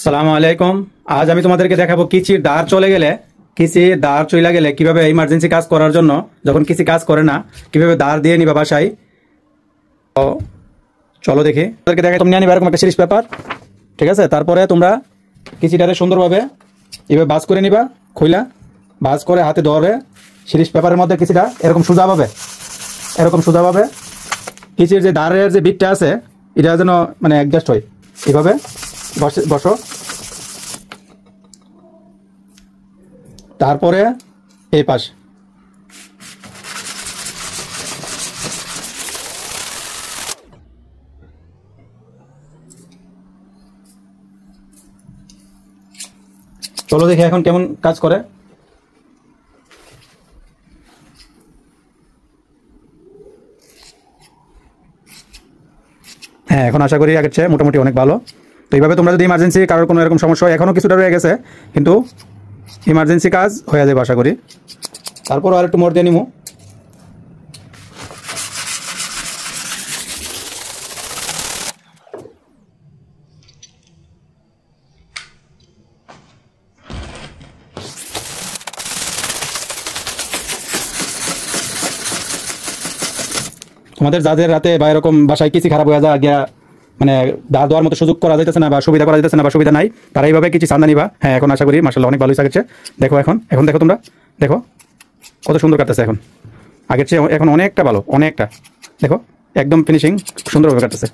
সালামু আলাইকুম। আজ আমি তোমাদেরকে দেখাবো কিচির দাঁড় চলে গেলে, কিচির দাঁড় চলে গেলে কিভাবে ইমার্জেন্সি কাজ করার জন্য, যখন কিচি কাজ করে না কিভাবে দাঁড় দিয়ে নিবা বাসায়। তো চলো দেখি, তোমাদেরকে দেখাই। তুমি নিয়ে নিবা এরকম একটা সিরিজ পেপার, ঠিক আছে? তারপরে তোমরা কিচিটারে সুন্দরভাবে এভাবে বাজ করে নিবা, খুইলা বাজ করে হাতে ধরে সিরিজ পেপারের মধ্যে কিচিটা এরকম সোজাভাবে কিচির যে দাঁড়ের যে বিটটা আছে এটা যেন মানে অ্যাডজাস্ট হয়, এইভাবে বসো। তারপরে এই পাশ চলো দেখি এখন কেমন কাজ করে। হ্যাঁ, এখন আশা করি আগের চেয়ে মোটামুটি অনেক ভালো। তো এইভাবে তোমরা যদি ইমার্জেন্সি কারোর কোনো এরকম সমস্যা হয়, এখনও কিছুটা রয়ে গেছে কিন্তু ইমার্জেন্সি কাজ হয়ে যাবে আশা করি। তারপর আর একটু মোড় দিয়ে নিমু। তোমাদের যাদের রাতে বা এরকম বাসায় কিছু খারাপ হয়ে যায় গিয়া, মানে দাঁড় দেওয়ার মতো সুযোগ করা যাইতেছে না বা সুবিধা করা যাইতেছে না বা সুবিধা নাই, তারা এইভাবে কিছু চান্দা নিবা। হ্যাঁ, এখন আশা করি মাশাআল্লাহ অনেক ভালোই লাগছে। দেখো এখন দেখো, তোমরা দেখো কত সুন্দর কাটতেছে। এখন আগের চেয়ে এখন অনেকটা ভালো, অনেকটা। দেখো একদম ফিনিশিং সুন্দরভাবে কাটতেছে।